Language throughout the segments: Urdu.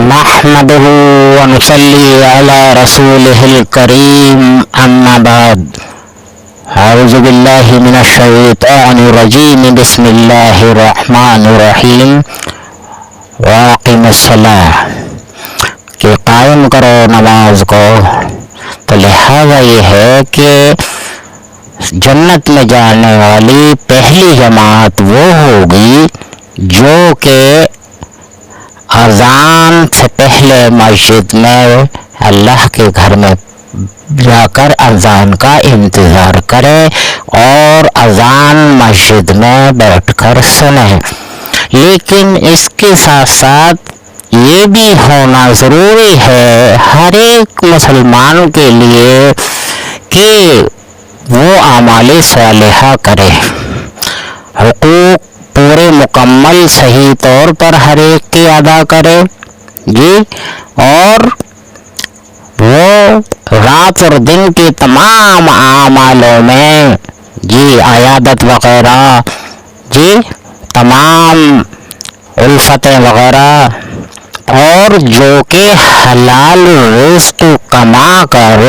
نحمده ونصلي على رسوله الكريم أما بعد أعوذ بالله من الشيطان الرجيم بسم الله الرحمن الرحيم وأقم الصلاة کہ قائم کرو نماز کو. تو لہذا یہ ہے کہ جنت میں جانے والی پہلی جماعت وہ ہوگی جو کہ اذان سے پہلے مسجد میں اللہ کے گھر میں جا کر اذان کا انتظار کرے اور اذان مسجد میں بیٹھ کر سنے. لیکن اس کے ساتھ ساتھ یہ بھی ہونا ضروری ہے ہر ایک مسلمان کے لیے کہ وہ اعمال صالحہ کرے، حقوق پورے مکمل صحیح طور پر ہر ایک کی ادا کرے اور وہ رات اور دن کے تمام اعمالوں میں عیادت وغیرہ تمام الفتیں وغیرہ اور جو کہ حلال رزق کما کر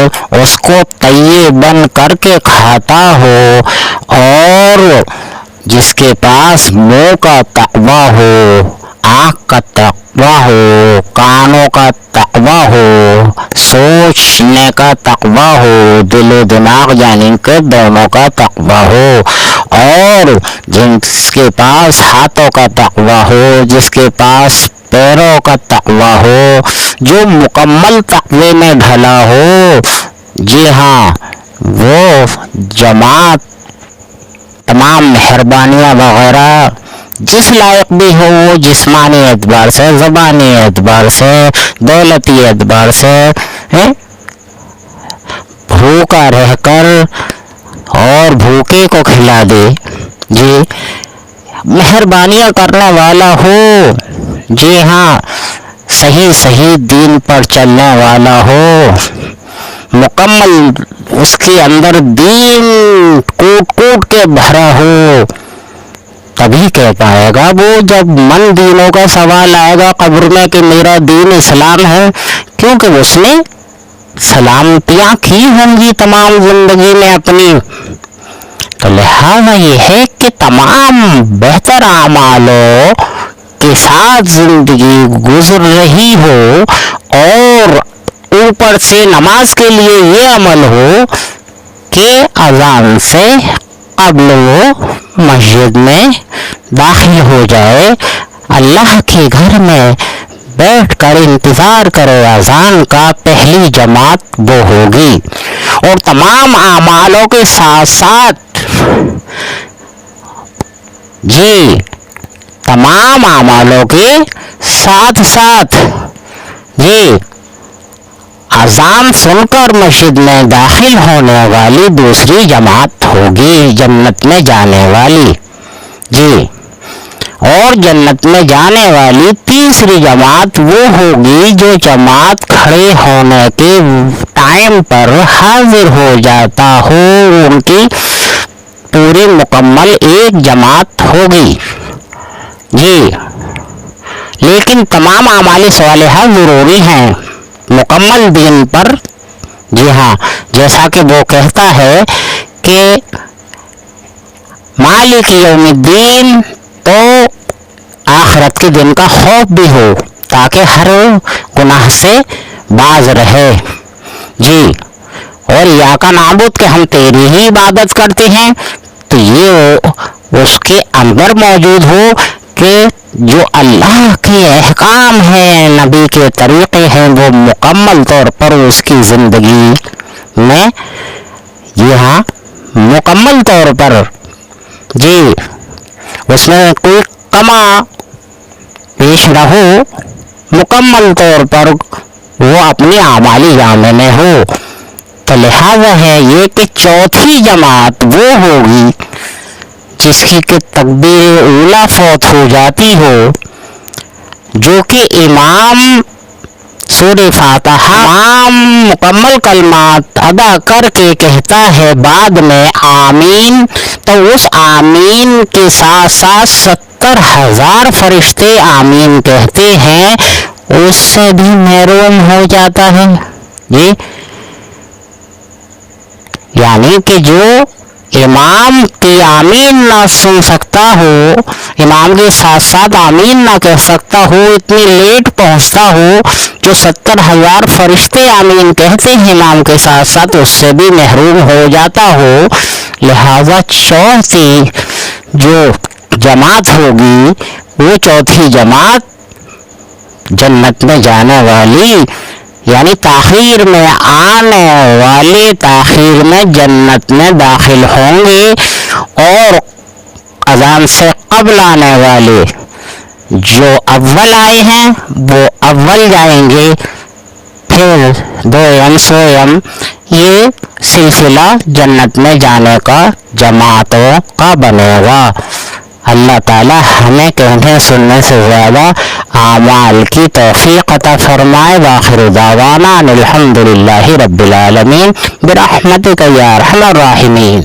اس کو طیباً کر کے کھاتا ہو اور جس کے پاس منہ کا تقوی ہو، آنکھ کا تقوی ہو، کانوں کا تقوی ہو، سوچنے کا تقوی ہو، دل و دماغ یعنی کہ دونوں کا تقوی ہو، اور جس کے پاس ہاتھوں کا تقوی ہو، جس کے پاس پیروں کا تقوی ہو، جو مکمل تقوی میں ڈھلا ہو، وہ جماعت تمام مہربانیاں وغیرہ جس لائق بھی ہو، وہ جسمانی اعتبار سے، زبانی اعتبار سے، دولتی اعتبار سے بھوکا رہ کر اور بھوکے کو کھلا دے، مہربانیاں کرنے والا ہو، صحیح دین پر چلنے والا ہو، مکمل اس کے اندر دین کوٹ کے بھرا ہو، تبھی کہہ پائے گا وہ جب من دینوں کا سوال آئے گا قبر میں کہ میرا دین اسلام ہے، کیونکہ اس نے سلامتیاں کی ہوں گی تمام زندگی میں اپنی. تو لہذا یہ ہے کہ تمام بہتر اعمالوں کے ساتھ زندگی گزر رہی ہو اور اوپر سے نماز کے لیے یہ عمل ہو کہ اذان سے قبل وہ مسجد میں داخل ہو جائے، اللہ کے گھر میں بیٹھ کر انتظار کرے اذان کا. پہلی جماعت وہ ہوگی اور تمام اعمالوں کے ساتھ ساتھ تمام اعمالوں کے ساتھ اذان سن کر مسجد میں داخل ہونے والی دوسری جماعت ہوگی جنت میں جانے والی. اور جنت میں جانے والی تیسری جماعت وہ ہوگی جو جماعت کھڑے ہونے کے ٹائم پر حاضر ہو جاتا ہو، ان کی پوری مکمل ایک جماعت ہوگی. لیکن تمام اعمال صالحہ ضروری ہیں مکمل دین پر. جیسا کہ وہ کہتا ہے کہ مالک یوم الدین، تو آخرت کے دن کا خوف بھی ہو تاکہ ہر گناہ سے باز رہے. اور یا کا نعبد کہ ہم تیری ہی عبادت کرتے ہیں، تو یہ اس کے اندر موجود ہو کہ جو اللہ کے احکام ہیں، نبی کے طریقے ہیں، وہ مکمل طور پر اس کی زندگی میں مکمل طور پر اس میں کوئی کما پیش نہ ہو، مکمل طور پر وہ اپنی اعمالی جامے میں ہو. تو لہذا ہے یہ کہ چوتھی جماعت وہ ہوگی جس کی کہ تکبیر اولیٰ فوت ہو جاتی ہو، جو کہ امام سورہ فاتحہ تمام مکمل کلمات ادا کر کے کہتا ہے بعد میں آمین. تو اس آمین کے ساتھ 70,000 فرشتے آمین کہتے ہیں اس سے بھی محروم ہو جاتا ہے. جی یعنی کہ جو امام کی آمین نہ سن سکتا ہو، امام کے ساتھ ساتھ آمین نہ کہہ سکتا ہو، اتنی لیٹ پہنچتا ہو، جو 70,000 فرشتے آمین کہتے ہیں امام کے ساتھ ساتھ، اس سے بھی محروم ہو جاتا ہو. لہذا چوتھی جو جماعت ہوگی وہ چوتھی جماعت جنت میں جانے والی، یعنی تاخیر میں آنے والے تاخیر میں جنت میں داخل ہوں گے، اور اذان سے قبل آنے والے جو اول آئے ہیں وہ اول جائیں گے، پھر دوئم سوئم، یہ سلسلہ جنت میں جانے کا جماعتوں کا بنے گا. اللہ تعالی ہمیں کہنے سننے سے زیادہ اعمال کی توفیق عطا فرمائے. وآخر دعوانا الحمدللہ رب العالمین برحمتک یا ارحم الراحمین.